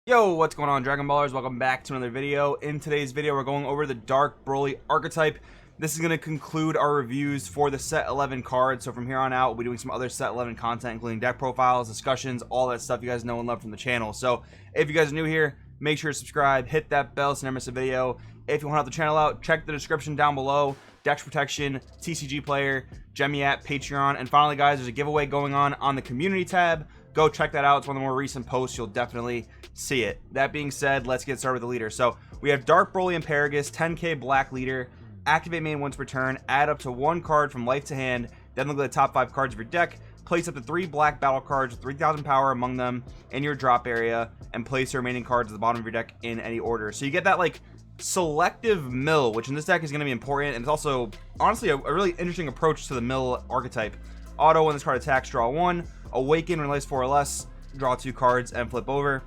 Yo, what's going on, Dragon Ballers? Welcome back to another video. In today's video, we're going over the Dark Broly archetype. This is going to conclude our reviews for the set 11 cards. So from here on out, we'll be doing some other set 11 content, including deck profiles, discussions, all that stuff you guys know and love from the channel. So if you guys are new here, make sure to subscribe, hit that bell so you never miss a video. If you want to help the channel out, check the description down below. Dex Protection, TCG Player, Gemmy app, Patreon, and finally, guys, there's a giveaway going on the community tab. Go check that out. It's one of the more recent posts. You'll definitely see it. That being said, let's get started with the leader. So we have Dark Broly and Paragus, 10k black leader. Activate main once per turn. Add up to one card from life to hand. Then look at the top 5 cards of your deck. Place up to 3 black battle cards with 3,000 power among them in your drop area, and place the remaining cards at the bottom of your deck in any order. So you get that like selective mill, which in this deck is going to be important, and it's also honestly a really interesting approach to the mill archetype. Auto, when this card attacks, draw 1. Awaken, when it lays 4 or less, draw 2 cards and flip over.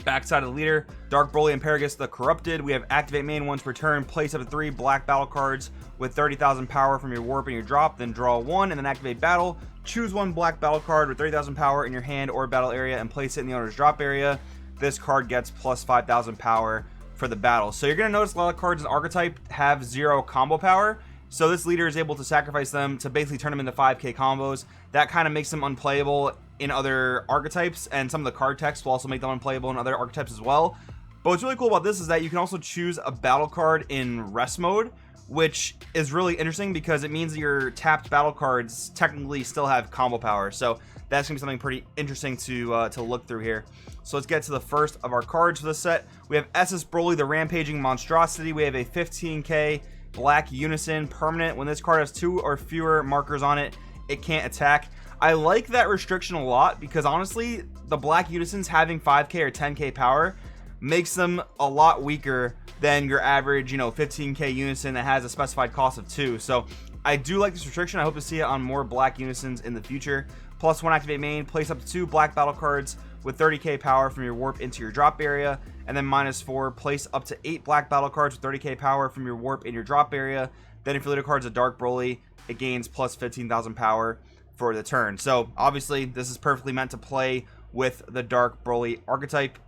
Backside of the leader, Dark Broly and Paragus the Corrupted. We have activate main once per turn. Place up to 3 black battle cards with 30,000 power from your warp and your drop. Then draw 1 and then activate battle. Choose 1 black battle card with 30,000 power in your hand or battle area and place it in the owner's drop area. This card gets plus 5,000 power for the battle. So you're going to notice a lot of cards in archetype have 0 combo power. So this leader is able to sacrifice them to basically turn them into 5k combos. That kind of makes them unplayable in other archetypes, and some of the card text will also make them unplayable in other archetypes as well. But what's really cool about this is that you can also choose a battle card in rest mode, which is really interesting because it means that your tapped battle cards technically still have combo power. So that's gonna be something pretty interesting to look through here. So let's get to the first of our cards for this set. We have SS Broly, the Rampaging Monstrosity. We have a 15k black unison permanent. When this card has 2 or fewer markers on it, it can't attack. I like that restriction a lot because honestly, the black unisons having 5k or 10k power makes them a lot weaker than your average, 15k unison that has a specified cost of 2. So I do like this restriction. I hope to see it on more black unisons in the future. Plus 1 activate main, place up to 2 black battle cards with 30k power from your warp into your drop area, and then -4, place up to 8 black battle cards with 30k power from your warp in your drop area. Then if your leader card's a Dark Broly, it gains plus 15,000 power for the turn. So obviously this is perfectly meant to play with the Dark Broly archetype.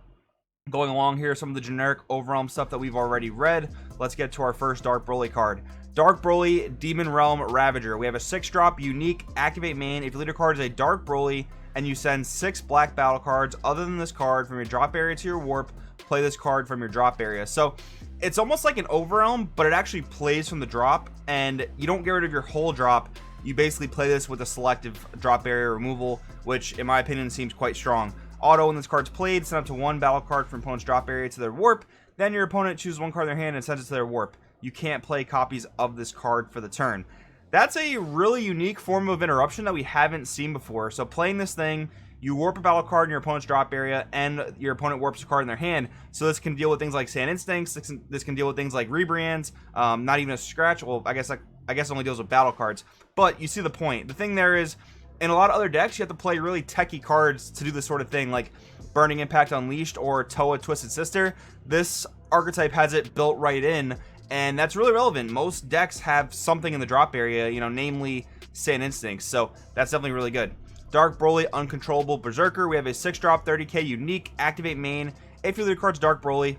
Going along here, some of the generic overwhelm stuff that we've already read. Let's get to our first Dark Broly card. Dark Broly Demon Realm Ravager. We have a 6-drop unique activate main. If your leader card is a Dark Broly and you send 6 black battle cards other than this card from your drop area to your warp, play this card from your drop area. So it's almost like an overwhelm, but it actually plays from the drop, and you don't get rid of your whole drop. You basically play this with a selective drop area removal, which in my opinion seems quite strong. Auto, when this card's played, send up to 1 battle card from opponent's drop area to their warp. Then your opponent chooses 1 card in their hand and sends it to their warp. You can't play copies of this card for the turn. That's a really unique form of interruption that we haven't seen before. So playing this thing, you warp a battle card in your opponent's drop area, and your opponent warps a card in their hand. So this can deal with things like Sand Instincts. This can deal with things like Rebrands. Not even a scratch. Well, I guess it only deals with battle cards. But you see the point. The thing there is, in a lot of other decks, you have to play really techie cards to do this sort of thing, like Burning Impact Unleashed or Toa Twisted Sister. This archetype has it built right in, and that's really relevant. Most decks have something in the drop area, namely Sand Instincts. So that's definitely really good. Dark Broly Uncontrollable Berserker. We have a 6-drop 30k unique activate main. If your leader card's Dark Broly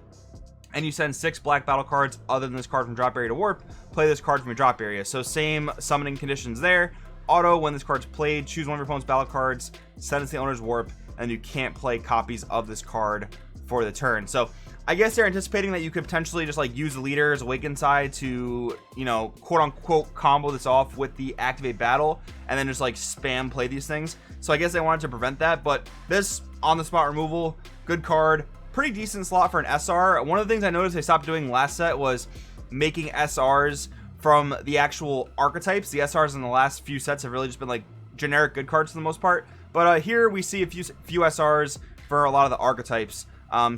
and you send 6 black battle cards other than this card from drop area to warp, play this card from your drop area. So same summoning conditions there. Auto, when this card's played, choose 1 of your opponent's battle cards, send it to the owner's warp, and you can't play copies of this card for the turn. So I guess they're anticipating that you could potentially just like use the leader's awaken side to, quote unquote combo this off with the activate battle and then just like spam play these things. So I guess they wanted to prevent that, but this on the spot removal, good card, pretty decent slot for an SR. One of the things I noticed they stopped doing last set was making SRs from the actual archetypes. The SRs in the last few sets have really just been like generic good cards for the most part, but here we see a few SRs for a lot of the archetypes.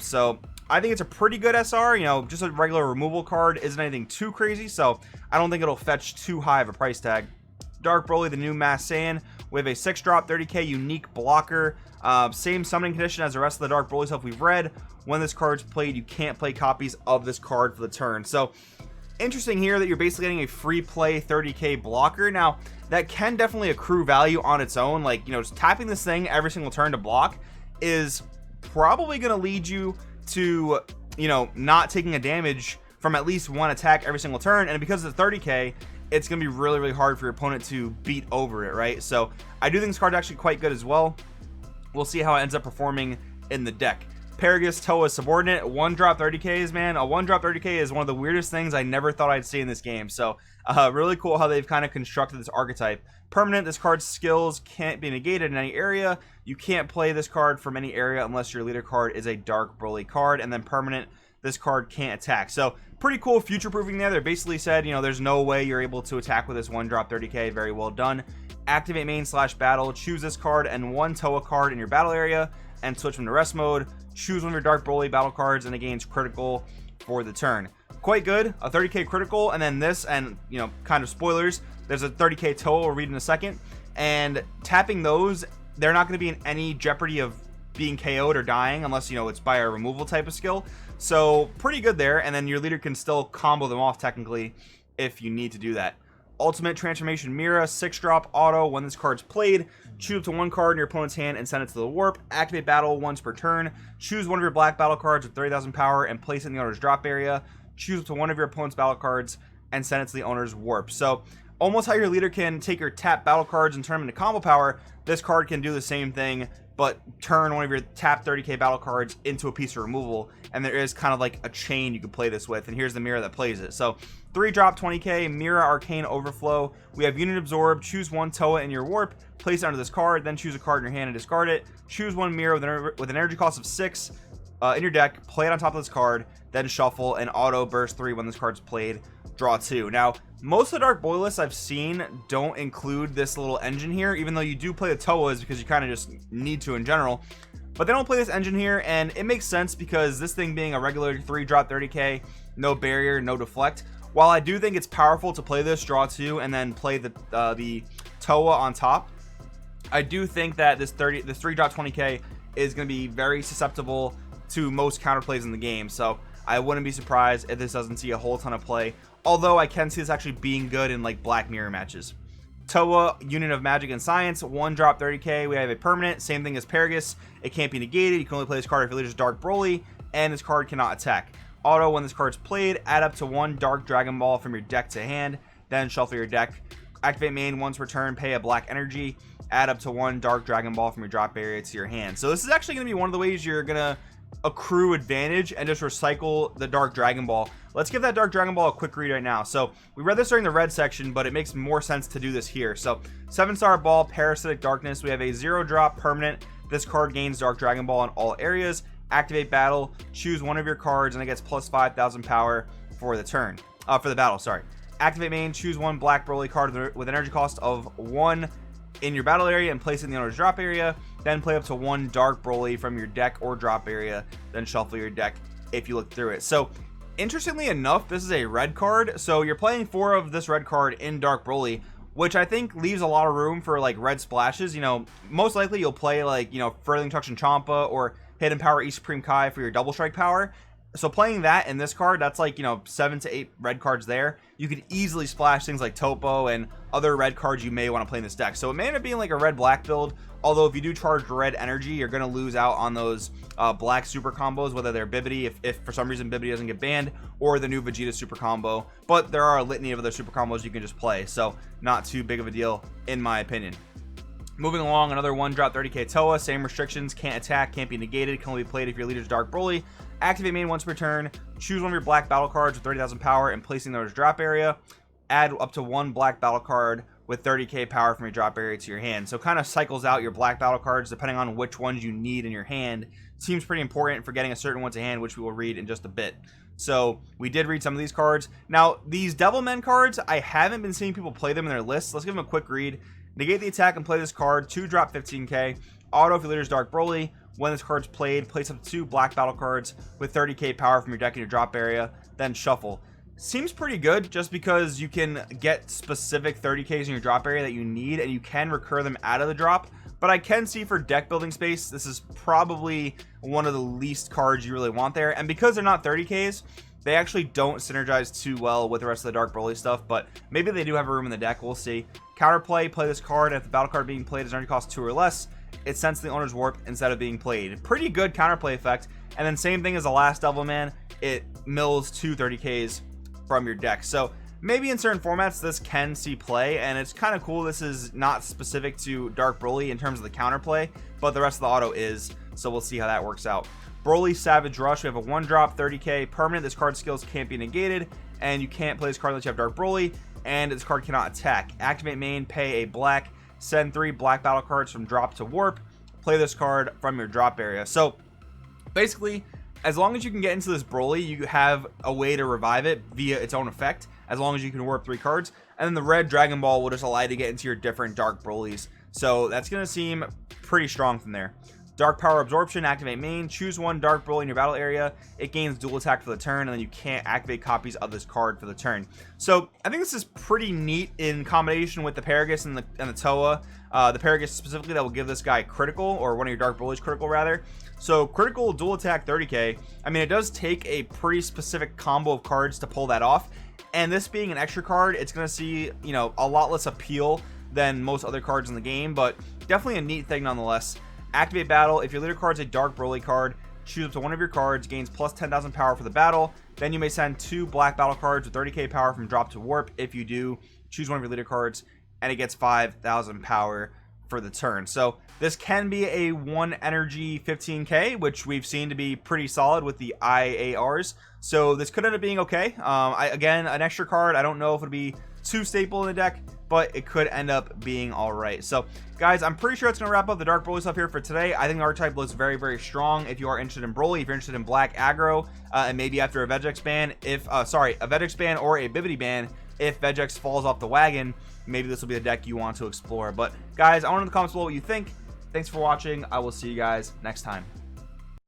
So I think it's a pretty good SR. Just a regular removal card isn't anything too crazy, so I don't think it'll fetch too high of a price tag. Dark Broly, the new Mass Saiyan. We have a 6-drop 30k unique blocker. Same summoning condition as the rest of the Dark Broly stuff we've read. When this card's played, you can't play copies of this card for the turn. So interesting here that you're basically getting a free play 30k blocker. Now that can definitely accrue value on its own. Like, just tapping this thing every single turn to block is probably going to lead you to, you know, not taking a damage from at least one attack every single turn. And because it's 30k, it's going to be really, really hard for your opponent to beat over it, right? So I do think this card's actually quite good as well. We'll see how it ends up performing in the deck. Paragus Toa Subordinate, 1-drop 30ks, man. A 1-drop 30k is one of the weirdest things I never thought I'd see in this game. So really cool how they've kind of constructed this archetype. Permanent, this card's skills can't be negated in any area. You can't play this card from any area unless your leader card is a Dark Broly card. And then permanent, this card can't attack. So pretty cool future proofing there. They basically said, you know, there's no way you're able to attack with this 1-drop 30k. Very well done. Activate main / battle, choose this card and 1 Toa card in your battle area and switch them to rest mode. Choose one of your Dark Broly battle cards and it gains critical for the turn. Quite good. A 30k critical, and then this, and you know, kind of spoilers, there's a 30k Toa we'll read in a second, and tapping those, they're not going to be in any jeopardy of being KO'd or dying unless, you know, it's by a removal type of skill. So pretty good there, and then your leader can still combo them off technically if you need to do that. Ultimate Transformation Mira, 6-drop auto. When this card's played, choose up to 1 card in your opponent's hand and send it to the warp. Activate battle once per turn. Choose one of your black battle cards with 30,000 power and place it in the owner's drop area. Choose up to 1 of your opponent's battle cards and send it to the owner's warp. So almost how your leader can take your tap battle cards and turn them into combo power, this card can do the same thing, but turn one of your tap 30k battle cards into a piece of removal. And there is kind of like a chain you can play this with, and here's the mirror that plays it. So 3-drop 20k Mira Arcane Overflow. We have Unit Absorb. Choose 1 Toa in your warp, place it under this card, then choose a card in your hand and discard it. Choose 1 Mira with an energy cost of 6 in your deck, play it on top of this card, then shuffle and auto burst 3 when this card's played. Draw 2. Now, most of the Dark Broly lists I've seen don't include this little engine here, even though you do play the Toas because you kind of just need to in general. But they don't play this engine here, and it makes sense because this thing being a regular 3-drop 30k, no barrier, no deflect. While I do think it's powerful to play this, draw 2, and then play the Toa on top, I do think that this 3-drop 20k is going to be very susceptible to most counterplays in the game. So I wouldn't be surprised if this doesn't see a whole ton of play. Although I can see this actually being good in like Black Mirror matches. Toa, Unit of Magic and Science, 1-drop 30k. We have a permanent, same thing as Paragus. It can't be negated. You can only play this card if your leader's Dark Broly, and this card cannot attack. Auto, when this card's played, add up to 1 Dark Dragon Ball from your deck to hand, then shuffle your deck. Activate main once per turn, pay a black energy, add up to 1 Dark Dragon Ball from your drop area to your hand. So this is actually going to be one of the ways you're going to accrue advantage and just recycle the Dark Dragon Ball. Let's give that Dark Dragon Ball a quick read right now. So we read this during the red section, but it makes more sense to do this here. So 7-star ball, Parasitic Darkness. We have a 0-drop permanent. This card gains Dark Dragon Ball in all areas. Activate battle, choose one of your cards, and it gets plus 5,000 power for the turn. For the battle, sorry. Activate main, choose 1 Black Broly card with energy cost of 1 in your battle area and place it in the owner's drop area. Then play up to 1 Dark Broly from your deck or drop area. Then shuffle your deck if you look through it. So interestingly enough, this is a red card. So you're playing 4 of this red card in Dark Broly, which I think leaves a lot of room for like red splashes. You know, most likely you'll play like, you know, Furling Touch and Champa or Hidden Power E Supreme Kai for your double strike power. So playing that in this card, that's like, you know, 7 to 8 red cards there. You could easily splash things like Topo and other red cards you may want to play in this deck. So it may end up being like a red-black build, although if you do charge red energy, you're going to lose out on those black super combos, whether they're Bibbidi, if for some reason Bibbidi doesn't get banned, or the new Vegeta super combo. But there are a litany of other super combos you can just play, so not too big of a deal in my opinion. Moving along, another 1-drop 30k Toa, same restrictions, can't attack, can't be negated, can only be played if your leader's Dark Broly. Activate main once per turn, choose one of your black battle cards with 30,000 power and place it in the owner's drop area. Add up to 1 black battle card with 30k power from your drop area to your hand. So kind of cycles out your black battle cards depending on which ones you need in your hand. Seems pretty important for getting a certain one to hand, which we will read in just a bit. So we did read some of these cards. Now, these Devilmen cards, I haven't been seeing people play them in their lists. Let's give them a quick read. Negate the attack and play this card. 2-drop 15k. Auto if your leader's Dark Broly. When this card's played, place up to 2 black battle cards with 30k power from your deck in your drop area, then shuffle. Seems pretty good just because you can get specific 30ks in your drop area that you need, and you can recur them out of the drop. But I can see for deck building space, this is probably one of the least cards you really want there. And because they're not 30ks, they actually don't synergize too well with the rest of the Dark Broly stuff, but maybe they do have a room in the deck. We'll see. Counterplay, play this card. If the battle card being played is energy cost 2 or less, it sends the owner's warp instead of being played. Pretty good counterplay effect. And then same thing as the last Devil Man, it mills 2 30Ks from your deck. So maybe in certain formats this can see play, and it's kind of cool. This is not specific to Dark Broly in terms of the counterplay, but the rest of the auto is, so we'll see how that works out. Broly Savage Rush, we have a 1-drop 30k permanent. This card's skills can't be negated, and you can't play this card unless you have Dark Broly, and this card cannot attack. Activate main, pay a black, send 3 black battle cards from drop to warp, play this card from your drop area. So basically, as long as you can get into this Broly, you have a way to revive it via its own effect, as long as you can warp 3 cards. And then the red Dragon Ball will just allow you to get into your different Dark Brolys. So that's going to seem pretty strong from there. Dark Power Absorption, activate main, choose 1 Dark Broly in your battle area. It gains dual attack for the turn, and then you can't activate copies of this card for the turn. So I think this is pretty neat in combination with the Paragus and the Toa. The Paragus specifically, that will give this guy critical, or one of your Dark Brolys critical rather. So critical dual attack 30k. I mean, it does take a pretty specific combo of cards to pull that off. And this being an extra card, it's going to see, you know, a lot less appeal than most other cards in the game, but definitely a neat thing nonetheless. Activate battle. If your leader card is a Dark Broly card, choose up to one of your cards, gains plus 10,000 power for the battle. Then you may send 2 black battle cards with 30k power from drop to warp. If you do, choose one of your leader cards, and it gets 5,000 power for the turn. So this can be a 1 energy 15k, which we've seen to be pretty solid with the IARs. So this could end up being okay. Again, an extra card. I don't know if it'll be too staple in the deck, but it could end up being all right. So guys, I'm pretty sure it's going to wrap up the Dark Broly stuff here for today. I think the archetype looks very, very strong. If you are interested in Broly, if you're interested in black aggro, and maybe after a Vegex ban, a Vegex ban or a Bibity ban, if Vegex falls off the wagon, maybe this will be the deck you want to explore. But guys, I want to know in the comments below what you think. Thanks for watching. I will see you guys next time.